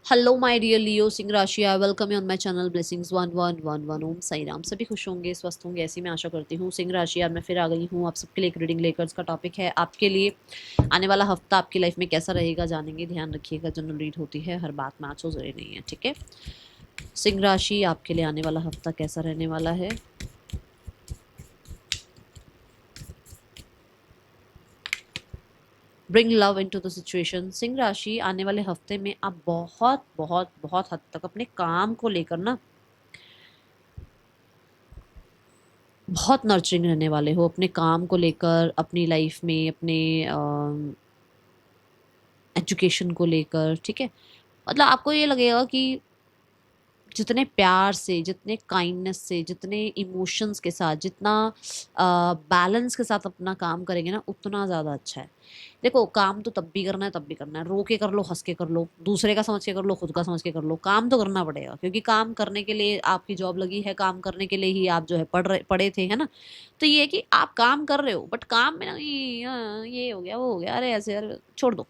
Hello my dear लियो सिंह राशि, I welcome you on my channel blessings 1111 ओम साई राम। सभी खुश होंगे, स्वस्थ होंगे, ऐसी मैं आशा करती हूँ। सिंह राशि, आज मैं फिर आ गई हूँ आप सबके लिए एक रीडिंग लेकर। इसका टॉपिक है आपके लिए आने वाला हफ्ता आपकी लाइफ में कैसा रहेगा, जानेंगे। ध्यान रखिएगा, जनरल रीड होती है, हर बात में आंसू जरूरी नहीं है, ठीक है। सिंह राशि, आपके लिए आने वाला हफ्ता कैसा रहने वाला है। Bring love into the situation. Singh राशि, आने वाले हफ्ते में आप बहुत बहुत बहुत हद तक अपने काम को लेकर ना बहुत नर्चरिंग रहने वाले हो। अपने काम को लेकर, अपनी लाइफ में, अपने एजुकेशन को लेकर, ठीक है। मतलब आपको ये लगेगा कि जितने प्यार से, जितने काइंडनेस से, जितने इमोशंस के साथ, जितना बैलेंस के साथ अपना काम करेंगे ना, उतना ज़्यादा अच्छा है। देखो, काम तो तब भी करना है, तब भी करना है। रो के कर लो, हंस के कर लो, दूसरे का समझ के कर लो, खुद का समझ के कर लो, काम तो करना पड़ेगा। क्योंकि काम करने के लिए आपकी जॉब लगी है, काम करने के लिए ही आप जो है पढ़े थे, है ना। तो ये है कि आप काम कर रहे हो, बट काम में ना ये हो गया, वो हो गया, अरे ऐसे, अरे छोड़ दो।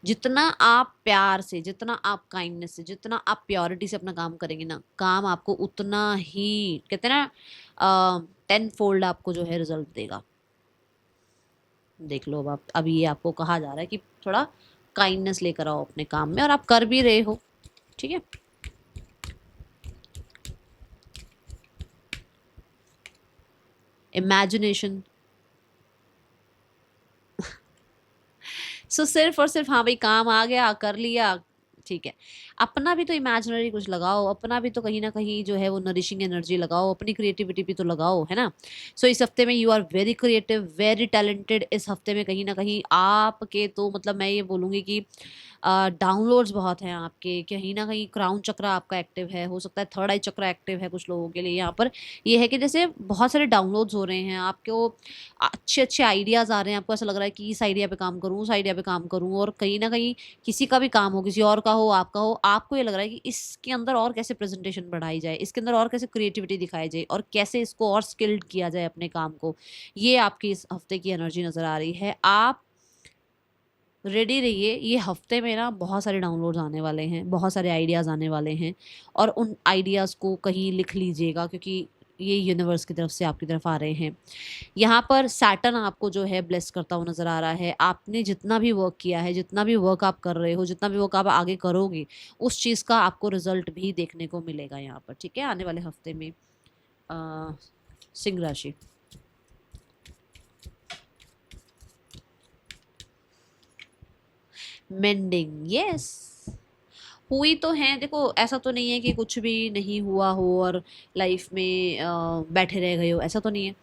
जितना आप प्यार से, जितना आप काइंडनेस से, जितना आप प्योरिटी से अपना काम करेंगे ना, काम आपको उतना ही, कहते हैं ना, 10 फोल्ड आपको जो है रिजल्ट देगा। देख लो, अब आप, अभी ये आपको कहा जा रहा है कि थोड़ा काइंडनेस लेकर आओ अपने काम में, और आप कर भी रहे हो, ठीक है। इमेजिनेशन। सिर्फ और सिर्फ, हाँ भाई, काम आ गया, कर लिया, ठीक है। अपना भी तो इमेजिनरी कुछ लगाओ, अपना भी तो कहीं ना कहीं जो है वो नरिशिंग एनर्जी लगाओ, अपनी क्रिएटिविटी भी तो लगाओ, है ना। इस हफ्ते में you are very creative, very talented. इस हफ्ते में कहीं ना कहीं आपके तो मतलब मैं ये बोलूँगी कि डाउनलोड्स बहुत हैं आपके, कहीं ना कहीं क्राउन चक्र आपका एक्टिव है, हो सकता है थर्ड आई चक्र एक्टिव है कुछ लोगों के लिए। यहाँ पर ये है कि जैसे बहुत सारे डाउनलोड्स हो रहे हैं आपको, अच्छे अच्छे आइडियाज़ आ रहे हैं, आपको ऐसा लग रहा है कि इस आइडिया पे काम करूँ, उस आइडिया पे काम करूँ, और कहीं ना कहीं किसी का भी काम हो, किसी और का हो, आपका हो, आपको ये लग रहा है कि इसके अंदर और कैसे प्रेजेंटेशन बढ़ाई जाए, इसके अंदर और कैसे क्रिएटिविटी दिखाई जाए, और कैसे इसको और स्किल्ड किया जाए अपने काम को। ये आपकी इस हफ्ते की एनर्जी नज़र आ रही है। आप रेडी रहिए, ये हफ्ते में ना बहुत सारे डाउनलोड्स आने वाले हैं, बहुत सारे आइडियाज़ आने वाले हैं, और उन आइडियाज़ को कहीं लिख लीजिएगा, क्योंकि ये यूनिवर्स की तरफ से आपकी तरफ आ रहे हैं। यहाँ पर सैटर्न आपको जो है ब्लेस करता हुआ नज़र आ रहा है। आपने जितना भी वर्क किया है, जितना भी वर्क आप कर रहे हो, जितना भी वर्क आप आगे करोगे, उस चीज़ का आपको रिजल्ट भी देखने को मिलेगा यहाँ पर, ठीक है, आने वाले हफ्ते में। अ, सिंह राशि। मेंडिंग, यस, हुई तो है। देखो, ऐसा तो नहीं है कि कुछ भी नहीं हुआ हो और लाइफ में बैठे रह गए हो, ऐसा तो नहीं है।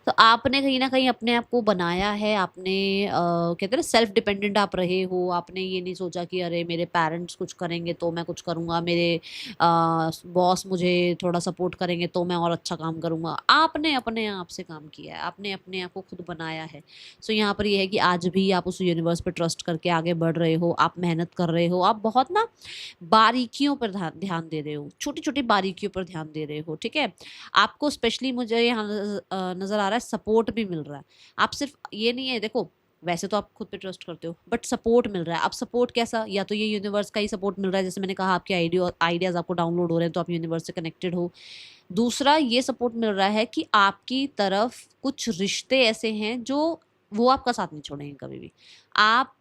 तो आपने कहीं ना कहीं अपने आप को बनाया है, आपने कहते हैं ना, सेल्फ डिपेंडेंट आप रहे हो। आपने ये नहीं सोचा कि अरे मेरे पेरेंट्स कुछ करेंगे तो मैं कुछ करूँगा, मेरे बॉस मुझे थोड़ा सपोर्ट करेंगे तो मैं और अच्छा काम करूँगा। आपने अपने आप से काम किया है, आपने अपने आप को खुद बनाया है। यहाँ पर ये है कि आज भी आप उस यूनिवर्स पर ट्रस्ट करके आगे बढ़ रहे हो, आप मेहनत कर रहे हो, आप बहुत ना बारीकियों पर ध्यान ध्यान दे रहे हो, छोटी-छोटी बारीकियों पर ध्यान दे रहे हो, ठीक है? आपको स्पेशली, मुझे यहाँ नज़र आ रहा है, सपोर्ट भी मिल रहा है। आप सिर्फ ये नहीं है, देखो, वैसे तो आप खुद पे ट्रस्ट करते हो, बट सपोर्ट मिल रहा है। अब सपोर्ट कैसा? या तो ये यूनिवर्स का ही सपोर्ट मिल रहा है, जैसे मैंने कहा, आपके आइडियाज़ आपको डाउनलोड हो रहे हैं, तो आप यूनिवर्स से कनेक्टेड हो। दूसरा ये सपोर्ट मिल रहा है कि आपकी तरफ कुछ रिश्ते ऐसे हैं जो वो आपका साथ नहीं छोड़ेंगे कभी भी। आप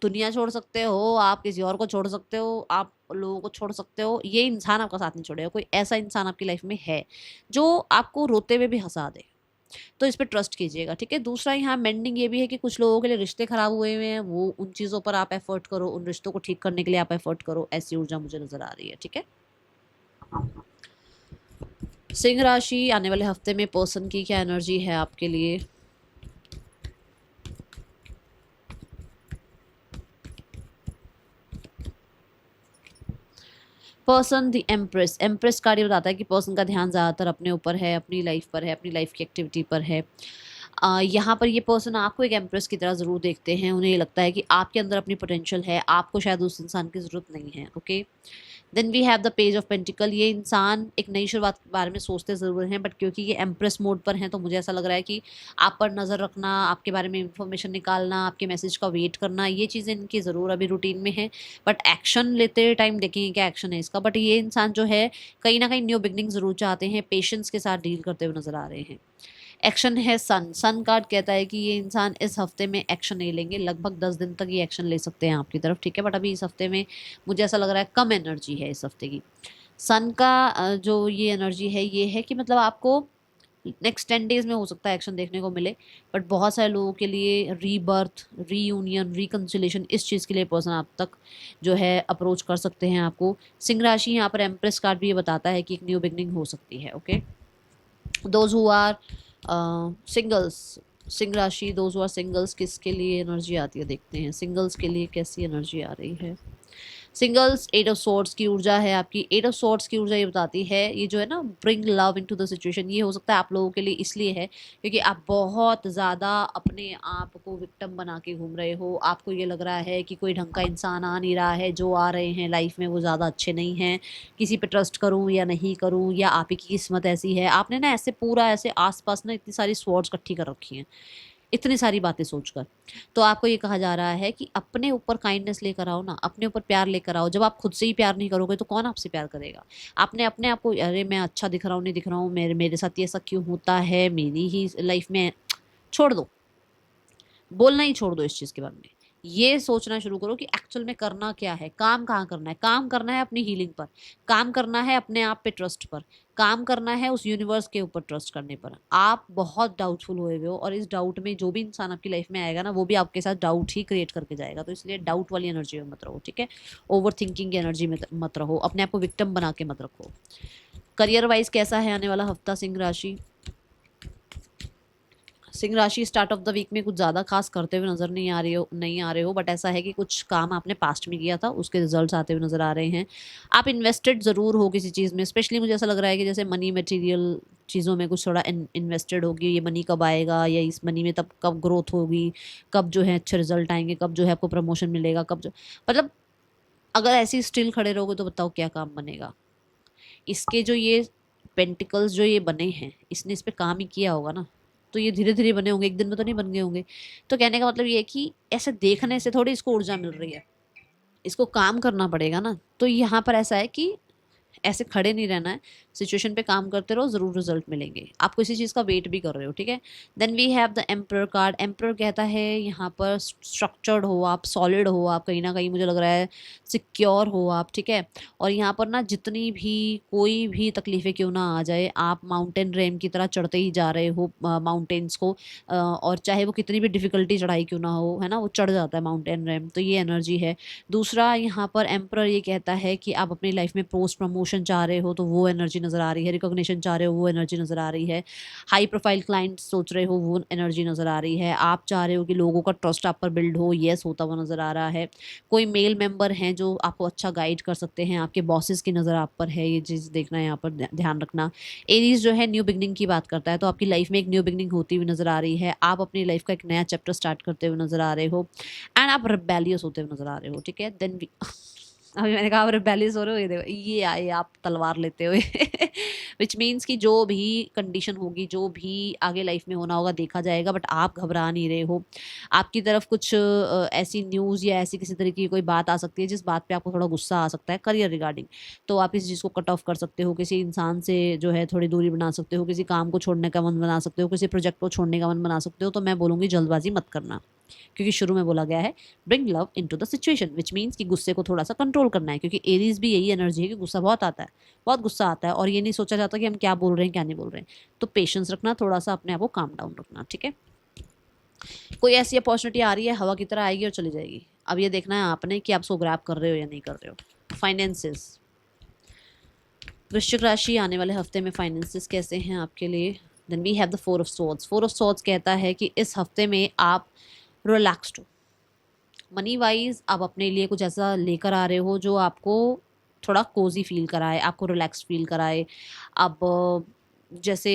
दुनिया छोड़ सकते हो, आप किसी और को छोड़ सकते हो, आप लोगों को छोड़ सकते हो, ये इंसान आपका साथ नहीं छोड़ेगा। कोई ऐसा इंसान आपकी लाइफ में है जो आपको रोते हुए भी हंसा दे, तो इस पे ट्रस्ट कीजिएगा, ठीक है। दूसरा, यहाँ मेंडिंग ये भी है कि कुछ लोगों के लिए रिश्ते खराब हुए हुए हैं, वो उन चीज़ों पर आप एफर्ट करो, उन रिश्तों को ठीक करने के लिए आप एफर्ट करो, ऐसी ऊर्जा मुझे नजर आ रही है, ठीक है। सिंह राशि, आने वाले हफ्ते में पर्सन की क्या एनर्जी है आपके लिए। Person the empress. Empress card ये बताता है कि पर्सन का ध्यान ज़्यादातर अपने ऊपर है, अपनी लाइफ पर है, अपनी लाइफ की एक्टिविटी पर है। यहाँ पर ये पर्सन आपको एक एम्प्रेस की तरह ज़रूर देखते हैं, उन्हें ये लगता है कि आपके अंदर अपनी पोटेंशियल है, आपको शायद उस इंसान की ज़रूरत नहीं है। Okay, then we have the page of pentacle. ये इंसान एक नई शुरुआत के बारे में सोचते ज़रूर हैं, बट क्योंकि ये एम्प्रेस मोड पर हैं तो मुझे ऐसा लग रहा है कि आप पर नज़र रखना, आपके बारे में इंफॉर्मेशन निकालना, आपके मैसेज का वेट करना, ये चीज़ें इनकी ज़रूर अभी रूटीन में है। बट एक्शन लेते टाइम देखेंगे क्या एक्शन है इसका। बट ये इंसान जो है कहीं ना कहीं न्यू बिगनिंग ज़रूर चाहते हैं, पेशेंस के साथ डील करते हुए नज़र आ रहे हैं। एक्शन है सन। सन कार्ड कहता है कि ये इंसान इस हफ्ते में एक्शन नहीं लेंगे, लगभग 10 दिन तक ये एक्शन ले सकते हैं आपकी तरफ, ठीक है। बट अभी इस हफ्ते में मुझे ऐसा लग रहा है कम एनर्जी है इस हफ्ते की। सन का जो ये एनर्जी है ये है कि मतलब आपको नेक्स्ट 10 डेज में हो सकता है एक्शन देखने को मिले, बट बहुत सारे लोगों के लिए रीबर्थ, रीयूनियन, रिकन्सिलेशन, इस चीज़ के लिए पर्सन आप तक जो है अप्रोच कर सकते हैं आपको। सिंह राशि यहाँ पर एम्प्रेस कार्ड भी ये बताता है कि एक न्यू बिगनिंग हो सकती है। Okay, those who are singles, सिंह राशि, दोज हु आर सिंगल्स, किसके लिए एनर्जी आती है देखते हैं। सिंगल्स के लिए कैसी एनर्जी आ रही है। सिंगल्स, एट ऑफ सॉर्ड्स की ऊर्जा है आपकी। एट ऑफ सॉर्ड्स की ऊर्जा ये बताती है, ये जो है ना bring love into the situation, ये हो सकता है आप लोगों के लिए इसलिए है क्योंकि आप बहुत ज़्यादा अपने आप को विक्टिम बना के घूम रहे हो। आपको ये लग रहा है कि कोई ढंग का इंसान आ नहीं रहा है, जो आ रहे हैं लाइफ में वो ज़्यादा अच्छे नहीं हैं, किसी पे ट्रस्ट करूँ या नहीं करूँ, या आप ही की किस्मत ऐसी है। आपने ना ऐसे पूरा ऐसे आसपास ना इतनी सारी स्वॉर्ड्स इकट्ठी कर रखी हैं, इतनी सारी बातें सोचकर। तो आपको ये कहा जा रहा है कि अपने ऊपर काइंडनेस लेकर आओ ना, अपने ऊपर प्यार लेकर आओ। जब आप खुद से ही प्यार नहीं करोगे तो कौन आपसे प्यार करेगा। आपने अपने आप को, अरे मैं अच्छा दिख रहा हूँ नहीं दिख रहा हूँ, मेरे मेरे साथ ये ऐसा क्यों होता है, मेरी ही लाइफ में, छोड़ दो, बोलना ही छोड़ दो इस चीज़ के बारे में। ये सोचना शुरू करो कि एक्चुअल में करना क्या है, काम कहाँ करना है। काम करना है अपनी हीलिंग पर, काम करना है अपने आप पे ट्रस्ट पर, काम करना है उस यूनिवर्स के ऊपर ट्रस्ट करने पर। आप बहुत डाउटफुल हुए हुए हो और इस डाउट में जो भी इंसान आपकी लाइफ में आएगा ना वो भी आपके साथ डाउट ही क्रिएट करके जाएगा। तो इसलिए डाउट वाली एनर्जी में मत रहो, ठीक है। ओवर थिंकिंग की एनर्जी में मत रहो, अपने आप को विक्टिम बना के मत रखो। करियर वाइज कैसा है आने वाला हफ्ता सिंह राशि। सिंह राशि स्टार्ट ऑफ द वीक में कुछ ज़्यादा खास करते हुए नज़र नहीं आ रहे हो, बट ऐसा है कि कुछ काम आपने पास्ट में किया था उसके रिजल्ट्स आते हुए नज़र आ रहे हैं। आप इन्वेस्टेड ज़रूर हो किसी चीज़ में, स्पेशली मुझे ऐसा लग रहा है कि जैसे मनी मटेरियल चीज़ों में कुछ थोड़ा इन्वेस्टेड होगी। ये मनी कब आएगा, या इस मनी में तब कब ग्रोथ होगी, कब जो है अच्छे रिजल्ट आएंगे, कब जो है आपको प्रमोशन मिलेगा, कब जो मतलब अगर ऐसी स्टिल खड़े रहोगे तो बताओ क्या काम बनेगा। इसके जो ये पेंटिकल्स जो ये बने हैं, इसने इस पे काम ही किया होगा ना, तो ये धीरे धीरे बने होंगे, एक दिन में तो नहीं बन गए होंगे। तो कहने का मतलब ये है कि ऐसे देखने से थोड़ी इसको ऊर्जा मिल रही है, इसको काम करना पड़ेगा ना। तो यहाँ पर ऐसा है कि ऐसे खड़े नहीं रहना है, सिचुएशन पे काम करते रहो, ज़रूर रिजल्ट मिलेंगे। आप किसी चीज़ का वेट भी कर रहे हो, ठीक है। Then we have the emperor card. Emperor कहता है यहाँ पर स्ट्रक्चर्ड हो आप, सॉलिड हो आप, कहीं ना कहीं मुझे लग रहा है सिक्योर हो आप, ठीक है। और यहाँ पर ना जितनी भी कोई भी तकलीफ़ें क्यों ना आ जाए, आप माउंटेन रेम की तरह चढ़ते ही जा रहे हो माउंटेन्स को, और चाहे वो कितनी भी डिफ़िकल्टी चढ़ाई क्यों ना हो, है ना, वो चढ़ जाता है माउंटेन रेम। तो ये एनर्जी है। दूसरा यहाँ पर एम्पर ये कहता है कि आप अपनी लाइफ में पोस्ट प्रमोशन चाह रहे हो तो वो एनर्जी नज़र आ रही है, रिकॉग्निशन चाह रहे हो वो एनर्जी नज़र आ रही है, हाई प्रोफाइल क्लाइंट सोच रहे हो वो एनर्जी नज़र आ रही है, आप चाह रहे हो कि लोगों का ट्रस्ट आप पर बिल्ड हो, येस होता हुआ नज़र आ रहा है। कोई मेल मेंबर हैं जो आपको अच्छा गाइड कर सकते हैं, आपके बॉसेस की नज़र आप पर है, ये चीज़ देखना है, यहाँ पर ध्यान रखना। एरीज जो है न्यू बिगनिंग की बात करता है, तो आपकी लाइफ में एक न्यू बिगनिंग होती हुई नज़र आ रही है। आप अपनी लाइफ का एक नया चैप्टर स्टार्ट करते हुए नज़र आ रहे हो, एंड आप रिबेलियस होते हुए नज़र आ रहे हो, ठीक है। देन अभी मैंने कहा आप रिबेलियस हो रहे हो, ये देखो ये आए आप तलवार लेते हुए विच मीन्स कि जो भी कंडीशन होगी, जो भी आगे लाइफ में होना होगा देखा जाएगा, बट आप घबरा नहीं रहे हो। आपकी तरफ कुछ ऐसी न्यूज़ या ऐसी किसी तरीके की कोई बात आ सकती है जिस बात पे आपको थोड़ा गुस्सा आ सकता है करियर रिगार्डिंग, तो आप इस चीज़ को कट ऑफ कर सकते हो, किसी इंसान से जो है थोड़ी दूरी बना सकते हो, किसी काम को छोड़ने का मन बना सकते हो, किसी प्रोजेक्ट को छोड़ने का मन बना सकते हो। तो मैं बोलूँगी जल्दबाजी मत करना, क्योंकि शुरू में बोला गया है bring love into the situation, which means कि गुस्से को थोड़ा सा कंट्रोल करना है, क्योंकि एरीज भी यही एनर्जी है कि गुस्सा बहुत आता है, बहुत गुस्सा आता है, और ये नहीं सोचा जाता कि हम क्या बोल रहे हैं क्या नहीं बोल रहे हैं। तो पेशेंस रखना, थोड़ा सा अपने आप को काम डाउन रखना, ठीक है। कोई ऐसी अपॉर्चुनिटी आ रही है, हवा की तरह आएगी और चली जाएगी। अब ये देखना है आपने कि आप उसको ग्रैब कर रहे हो या नहीं कर रहे हो। फाइनेंसेस, वृश्चिक राशि, आने वाले हफ्ते में फाइनेंसेस कैसे हैं आपके लिए। Then we have the four of swords. Four of swords कहता है कि इस हफ्ते में आप रिलैक्स्ड हो, मनी वाइज आप अपने लिए कुछ ऐसा लेकर आ रहे हो जो आपको थोड़ा कोजी फील कराए, आपको रिलैक्स फील कराए। अब जैसे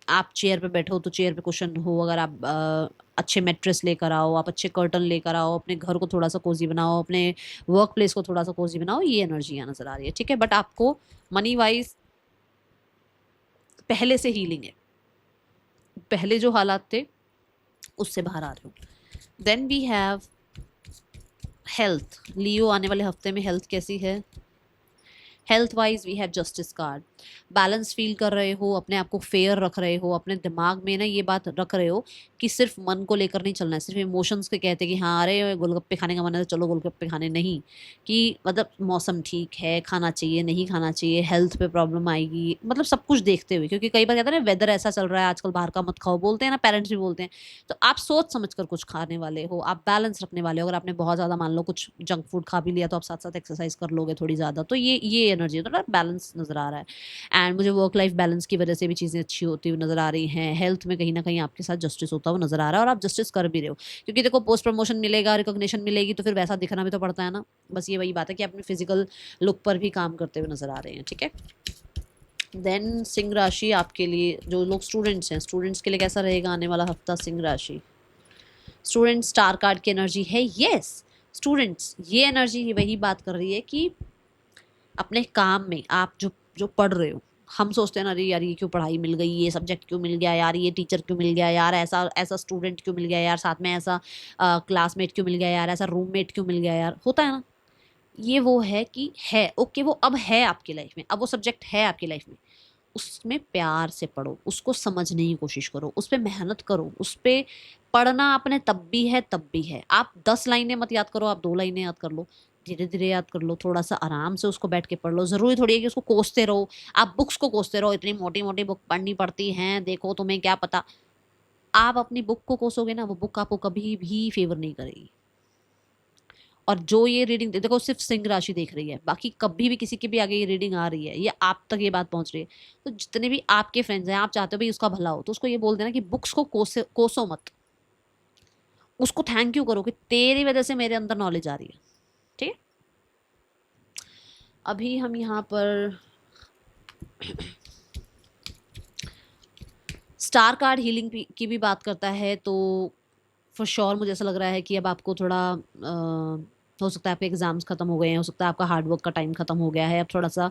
आप चेयर पे बैठो तो चेयर पे कुशन हो, अगर आप अच्छे मैट्रेस लेकर आओ, आप अच्छे कर्टन लेकर आओ, अपने घर को थोड़ा सा कोजी बनाओ, अपने वर्क प्लेस को थोड़ा सा कोजी बनाओ, ये एनर्जी यहाँ नजर आ रही है, ठीक है। बट आपको मनी वाइज पहले से हीलिंग है, पहले जो हालात थे उससे बाहर आ रहे हो। Then we have health. Leo आने वाले हफ्ते में हेल्थ कैसी है? Health wise we have justice card. Balance feel कर रहे हो, अपने आप को फेयर रख रहे हो, अपने दिमाग में ना ये बात रख रहे हो कि सिर्फ मन को लेकर नहीं चलना है, सिर्फ इमोशंस के कहते कि हाँ अरे गोलगप्पे खाने का मन है तो चलो गोलगप्पे खाने, नहीं कि मतलब मौसम ठीक है खाना चाहिए नहीं खाना चाहिए, हेल्थ पे प्रॉब्लम आएगी, मतलब सब कुछ देखते हुए। क्योंकि कई बार कहते हैं ना वेदर ऐसा चल रहा है आजकल बाहर का मत खाओ, बोलते हैं ना, पेरेंट्स भी बोलते हैं। तो आप सोच समझ कर कुछ खाने वाले हो, आप बैलेंस रखने वाले हो। अगर आपने बहुत ज़्यादा मान लो कुछ जंक फूड खा भी लिया तो आप साथ साथ एक्सरसाइज कर लोगे थोड़ी ज़्यादा, तो ये एनर्जी तो ना बैलेंस नज़र आ रहा है। एंड मुझे वर्क लाइफ बैलेंस की वजह से भी चीज़ें अच्छी होती हुई नज़र आ रही हैं। हेल्थ में कहीं ना कहीं आपके साथ जस्टिस होता हुआ नज़र आ रहा है और आप जस्टिस कर भी रहे हो, क्योंकि देखो पोस्ट प्रमोशन मिलेगा, रिकॉग्निशन मिलेगी, तो फिर वैसा दिखना भी तो पड़ता है ना। बस ये वही बात है कि अपने फिजिकल लुक पर भी काम करते हुए नज़र आ रहे हैं, ठीक है। देन सिंह राशि आपके लिए, जो लोग स्टूडेंट्स हैं, स्टूडेंट्स के लिए कैसा रहेगा आने वाला हफ्ता सिंह राशि? स्टूडेंट स्टार कार्ड की एनर्जी है, यस। स्टूडेंट्स, ये एनर्जी वही बात कर रही है कि अपने काम में आप जो जो पढ़ रहे हो, हम सोचते हैं ना अरे यार ये क्यों पढ़ाई मिल गई, ये सब्जेक्ट क्यों मिल गया यार, ये टीचर क्यों मिल गया यार, ऐसा ऐसा स्टूडेंट क्यों मिल गया यार, साथ में ऐसा क्लासमेट क्यों मिल गया यार, ऐसा रूममेट क्यों मिल गया यार, होता है ना। ये वो है कि है ओके, वो अब है आपकी लाइफ में, अब वो सब्जेक्ट है आपकी लाइफ में, उसमें प्यार से पढ़ो, उसको समझने की कोशिश करो, उस पर मेहनत करो। उस पर पढ़ना आपने तब भी है तब भी है। आप 10 लाइनें मत याद करो, आप 2 लाइनें याद कर लो, धीरे धीरे याद कर लो, थोड़ा सा आराम से उसको बैठ के पढ़ लो। ज़रूरी थोड़ी है कि उसको कोसते रहो, आप बुक्स को कोसते रहो, इतनी मोटी मोटी बुक पढ़नी पड़ती हैं, देखो तुम्हें क्या पता। आप अपनी बुक को कोसोगे ना, वो बुक आपको कभी भी फेवर नहीं करेगी। और जो ये रीडिंग देखो सिर्फ सिंह राशि देख रही है, बाकी कभी भी किसी के भी आगे ये रीडिंग आ रही है, ये आप तक ये बात पहुंच रही है, तो जितने भी आपके फ्रेंड्स हैं, आप चाहते हो भाई उसका भला हो, तो उसको ये बोल देना कि बुक्स को कोसो मत, उसको थैंक यू करो कि तेरी वजह से मेरे अंदर नॉलेज आ रही है, ठीक है। अभी हम यहाँ पर स्टार कार्ड हीलिंग की भी बात करता है, तो फॉर श्योर मुझे ऐसा लग रहा है कि अब आपको थोड़ा हो सकता है आपके एग्जाम्स खत्म हो गए हैं, हो सकता है आपका हार्डवर्क का टाइम खत्म हो गया है, अब थोड़ा सा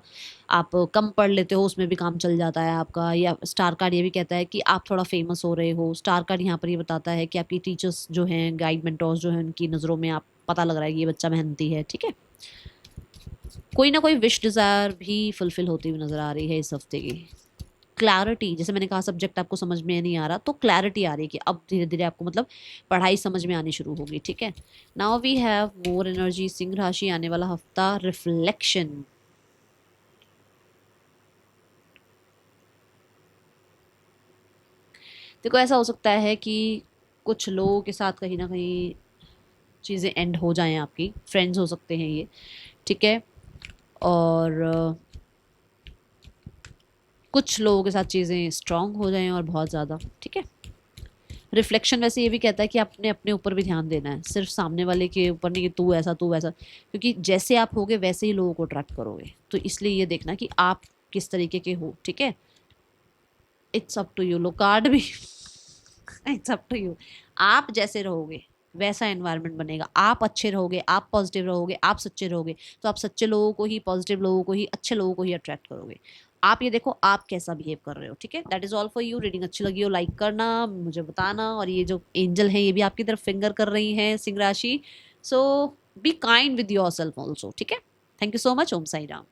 आप कम पढ़ लेते हो, उसमें भी काम चल जाता है आपका। या स्टार कार्ड ये भी कहता है कि आप थोड़ा फेमस हो रहे हो। स्टार कार्ड यहाँ पर ये बताता है कि आपकी टीचर्स जो हैं, गाइड मेंटोर्स जो हैं, उनकी नज़रों में आप पता लग रहा है कि ये बच्चा मेहनती है, ठीक है। कोई ना कोई विश डिज़ायर भी फुलफिल होती हुई नज़र आ रही है इस हफ्ते की। क्लैरिटी, जैसे मैंने कहा सब्जेक्ट आपको समझ में नहीं आ रहा, तो क्लैरिटी आ रही है कि अब धीरे धीरे आपको मतलब पढ़ाई समझ में आनी शुरू होगी, ठीक है। Now we have more energy सिंह राशि आने वाला हफ्ता रिफ्लेक्शन। देखो ऐसा हो सकता है कि कुछ लोगों के साथ कहीं ना कहीं चीज़ें एंड हो जाएं, आपकी फ्रेंड्स हो सकते हैं ये, ठीक है। और कुछ लोगों के साथ चीज़ें स्ट्रांग हो जाएं और बहुत ज़्यादा, ठीक है। रिफ्लेक्शन वैसे ये भी कहता है कि आपने अपने ऊपर भी ध्यान देना है, सिर्फ सामने वाले के ऊपर नहीं कि तू ऐसा तू वैसा, क्योंकि जैसे आप होगे वैसे ही लोगों को अट्रैक्ट करोगे। तो इसलिए ये देखना कि आप किस तरीके के हो, ठीक है। इट्स अप टू यू, लो कार्ड भी इट्स अप टू यू। आप जैसे रहोगे वैसा एनवायरनमेंट बनेगा, आप अच्छे रहोगे, आप पॉजिटिव रहोगे, आप सच्चे रहोगे, तो आप सच्चे लोगों को ही, पॉजिटिव लोगों को ही, अच्छे लोगों को ही अट्रैक्ट करोगे। आप ये देखो आप कैसा बिहेव कर रहे हो, ठीक है। That is all for you. Reading अच्छी लगी हो लाइक करना, मुझे बताना। और ये जो एंजल हैं ये भी आपकी तरफ फिंगर कर रही हैं सिंह राशि, so be kind with yourself also, ठीक है। Thank you so much. Om Sai Ram.